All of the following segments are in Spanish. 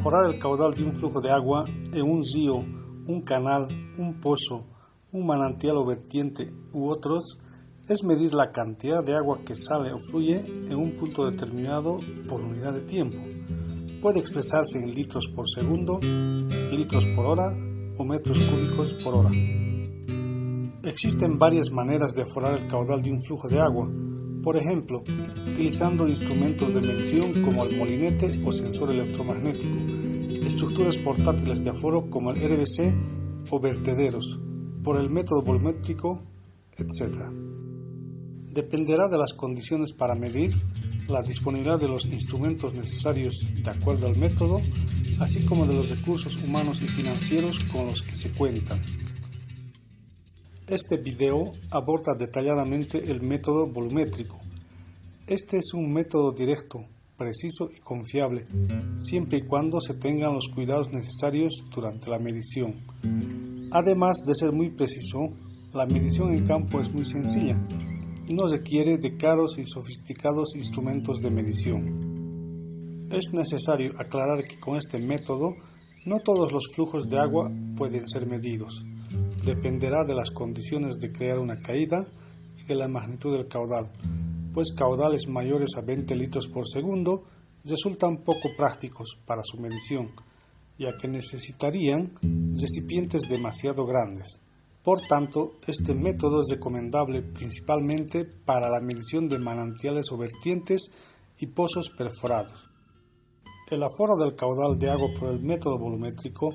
aforar el caudal de un flujo de agua en un río, un canal, un pozo, un manantial o vertiente u otros es medir la cantidad de agua que sale o fluye en un punto determinado por unidad de tiempo. Puede expresarse en litros por segundo, litros por hora o metros cúbicos por hora. Existen varias maneras de aforar el caudal de un flujo de agua, por ejemplo, utilizando instrumentos de medición como el molinete o sensor electromagnético, estructuras portátiles de aforo como el RBC o vertederos, por el método volumétrico, etc. Dependerá de las condiciones para medir, la disponibilidad de los instrumentos necesarios de acuerdo al método, así como de los recursos humanos y financieros con los que se cuentan. Este video aborda detalladamente el método volumétrico. Este es un método directo, preciso y confiable, siempre y cuando se tengan los cuidados necesarios durante la medición. Además de ser muy preciso, la medición en campo es muy sencilla y no requiere de caros y sofisticados instrumentos de medición. Es necesario aclarar que con este método no todos los flujos de agua pueden ser medidos. Dependerá de las condiciones de crear una caída y de la magnitud del caudal, pues caudales mayores a 20 litros por segundo resultan poco prácticos para su medición, ya que necesitarían recipientes demasiado grandes. Por tanto, este método es recomendable principalmente para la medición de manantiales o vertientes y pozos perforados. El aforo del caudal de agua por el método volumétrico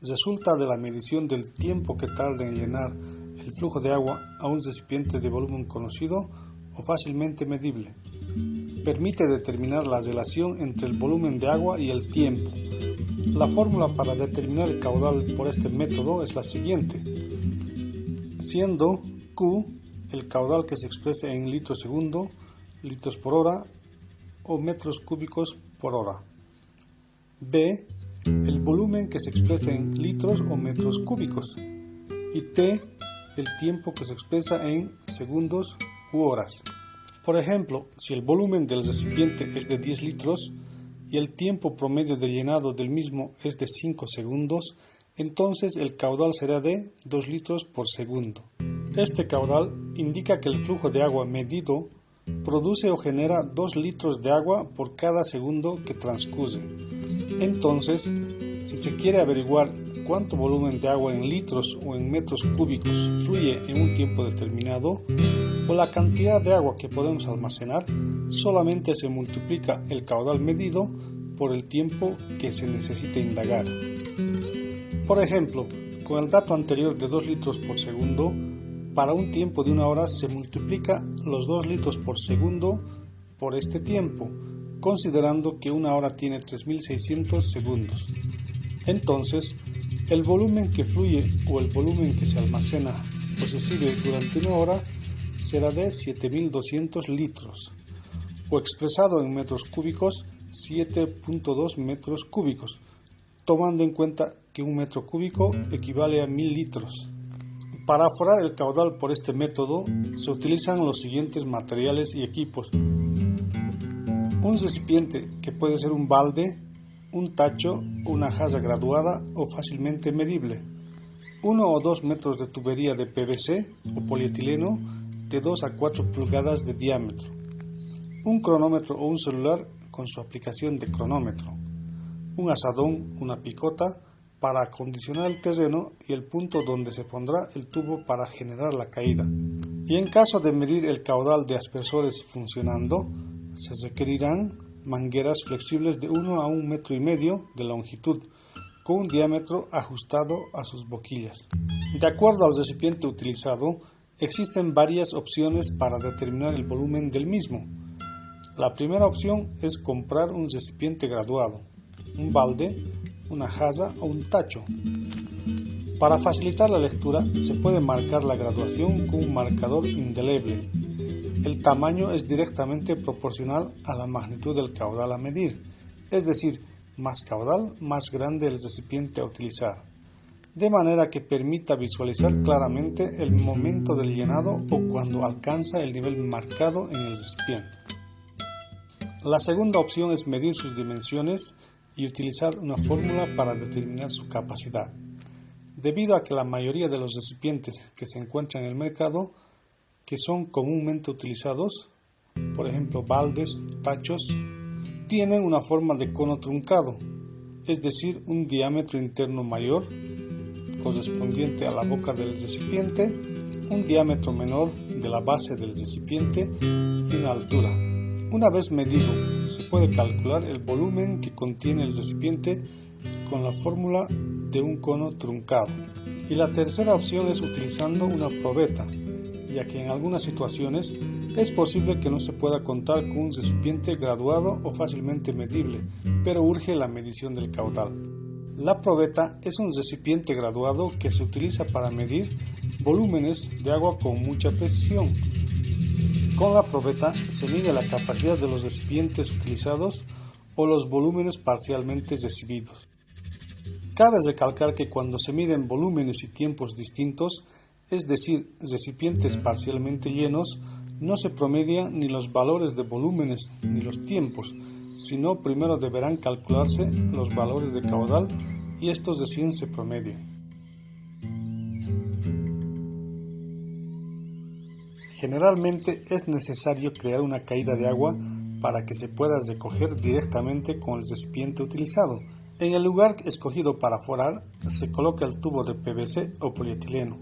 resulta de la medición del tiempo que tarda en llenar el flujo de agua a un recipiente de volumen conocido o fácilmente medible. Permite determinar la relación entre el volumen de agua y el tiempo. La fórmula para determinar el caudal por este método es la siguiente, siendo Q el caudal que se expresa en litros segundo, litros por hora o metros cúbicos por hora. B el volumen que se expresa en litros o metros cúbicos, y T, el tiempo que se expresa en segundos u horas. Por ejemplo, si el volumen del recipiente es de 10 litros y el tiempo promedio de llenado del mismo es de 5 segundos, entonces el caudal será de 2 litros por segundo. Este caudal indica que el flujo de agua medido produce o genera 2 litros de agua por cada segundo que transcurre. Entonces, si se quiere averiguar cuánto volumen de agua en litros o en metros cúbicos fluye en un tiempo determinado, o la cantidad de agua que podemos almacenar, solamente se multiplica el caudal medido por el tiempo que se necesita indagar. Por ejemplo, con el dato anterior de 2 litros por segundo, para un tiempo de 1 hora se multiplica los 2 litros por segundo por este tiempo, considerando que 1 hora tiene 3600 segundos. Entonces, el volumen que fluye o el volumen que se almacena o se sirve durante 1 hora será de 7200 litros, o expresado en metros cúbicos, 7.2 metros cúbicos, tomando en cuenta que un metro cúbico equivale a 1000 litros. Para aforar el caudal por este método se utilizan los siguientes materiales y equipos. Un recipiente que puede ser un balde, un tacho, una jarra graduada o fácilmente medible. 1 o 2 metros de tubería de PVC o polietileno de 2 a 4 pulgadas de diámetro. Un cronómetro o un celular con su aplicación de cronómetro. Un asadón, una picota para acondicionar el terreno y el punto donde se pondrá el tubo para generar la caída. Y en caso de medir el caudal de aspersores funcionando, se requerirán mangueras flexibles de 1 a 1,5 metros de longitud, con un diámetro ajustado a sus boquillas. De acuerdo al recipiente utilizado, existen varias opciones para determinar el volumen del mismo. La primera opción es comprar un recipiente graduado, un balde, una jarra o un tacho. Para facilitar la lectura, se puede marcar la graduación con un marcador indeleble. El tamaño es directamente proporcional a la magnitud del caudal a medir, es decir, más caudal, más grande el recipiente a utilizar, de manera que permita visualizar claramente el momento del llenado o cuando alcanza el nivel marcado en el recipiente. La segunda opción es medir sus dimensiones y utilizar una fórmula para determinar su capacidad. Debido a que la mayoría de los recipientes que se encuentran en el mercado, que son comúnmente utilizados, por ejemplo baldes, tachos, tienen una forma de cono truncado, es decir, un diámetro interno mayor, correspondiente a la boca del recipiente, un diámetro menor de la base del recipiente y una altura. Una vez medido, se puede calcular el volumen que contiene el recipiente con la fórmula de un cono truncado. Y la tercera opción es utilizando una probeta, ya que en algunas situaciones es posible que no se pueda contar con un recipiente graduado o fácilmente medible, pero urge la medición del caudal. La probeta es un recipiente graduado que se utiliza para medir volúmenes de agua con mucha precisión. Con la probeta se mide la capacidad de los recipientes utilizados o los volúmenes parcialmente recibidos. Cabe recalcar que cuando se miden volúmenes y tiempos distintos, es decir, recipientes parcialmente llenos, no se promedian ni los valores de volúmenes ni los tiempos, sino primero deberán calcularse los valores de caudal y estos recién se promedian. Generalmente es necesario crear una caída de agua para que se pueda recoger directamente con el recipiente utilizado. En el lugar escogido para forar se coloca el tubo de PVC o polietileno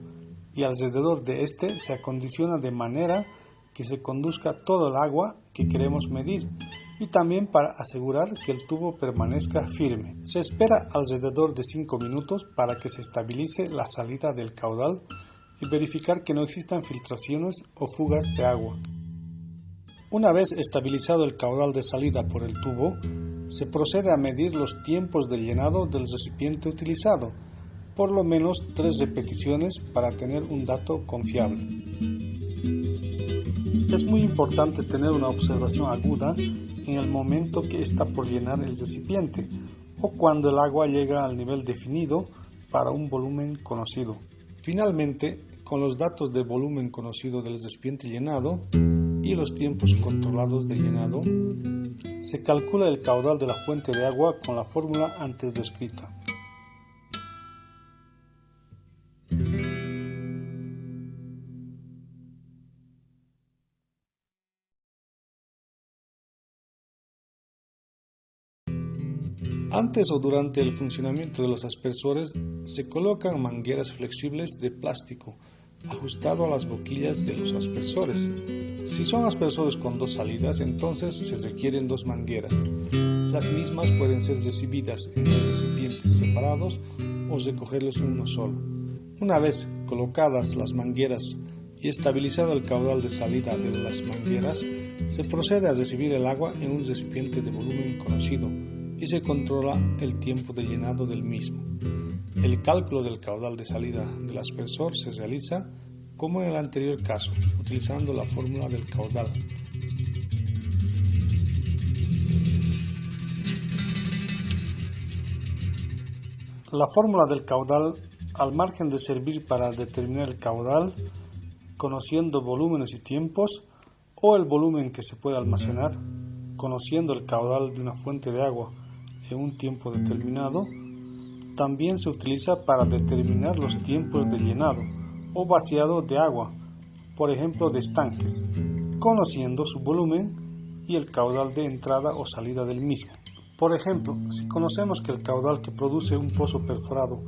y alrededor de este se acondiciona de manera que se conduzca todo el agua que queremos medir y también para asegurar que el tubo permanezca firme. Se espera alrededor de 5 minutos para que se estabilice la salida del caudal y verificar que no existan filtraciones o fugas de agua. Una vez estabilizado el caudal de salida por el tubo, se procede a medir los tiempos de llenado del recipiente utilizado, por lo menos 3 repeticiones para tener un dato confiable. Es muy importante tener una observación aguda en el momento que está por llenar el recipiente o cuando el agua llega al nivel definido para un volumen conocido. Finalmente, con los datos de volumen conocido del recipiente llenado y los tiempos controlados de llenado, se calcula el caudal de la fuente de agua con la fórmula antes descrita. Antes o durante el funcionamiento de los aspersores se colocan mangueras flexibles de plástico ajustado a las boquillas de los aspersores. Si son aspersores con 2 salidas, entonces se requieren 2 mangueras. Las mismas pueden ser recibidas en 2 recipientes separados o recogerlos en uno solo. Una vez colocadas las mangueras y estabilizado el caudal de salida de las mangueras, se procede a recibir el agua en un recipiente de volumen conocido y se controla el tiempo de llenado del mismo. El cálculo del caudal de salida del aspersor se realiza, como en el anterior caso, utilizando la fórmula del caudal. La fórmula del caudal, al margen de servir para determinar el caudal, conociendo volúmenes y tiempos, o el volumen que se puede almacenar, conociendo el caudal de una fuente de agua en un tiempo determinado, también se utiliza para determinar los tiempos de llenado o vaciado de agua, por ejemplo de estanques, conociendo su volumen y el caudal de entrada o salida del mismo. Por ejemplo, si conocemos que el caudal que produce un pozo perforado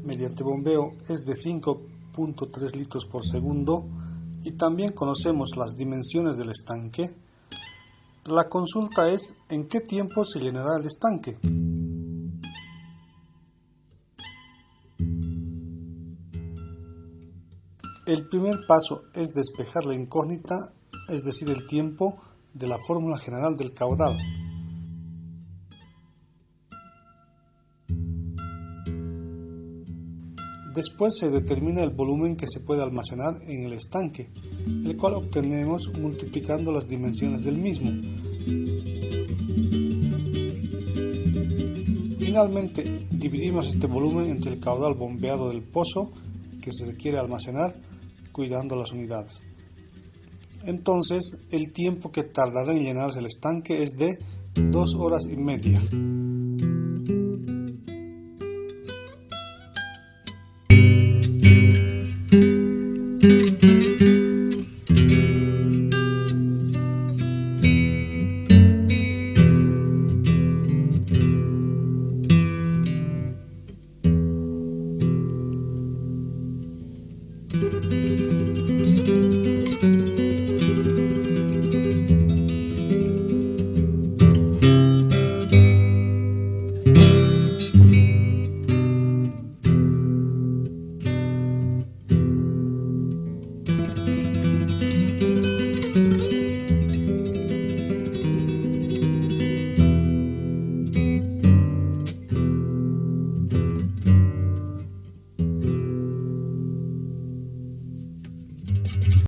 mediante bombeo es de 5.3 litros por segundo y también conocemos las dimensiones del estanque, la consulta es en qué tiempo se llenará el estanque. El primer paso es despejar la incógnita, es decir, el tiempo de la fórmula general del caudal. Después se determina el volumen que se puede almacenar en el estanque, el cual obtenemos multiplicando las dimensiones del mismo. Finalmente, dividimos este volumen entre el caudal bombeado del pozo que se requiere almacenar, cuidando las unidades. Entonces, el tiempo que tardará en llenarse el estanque es de 2 horas y media.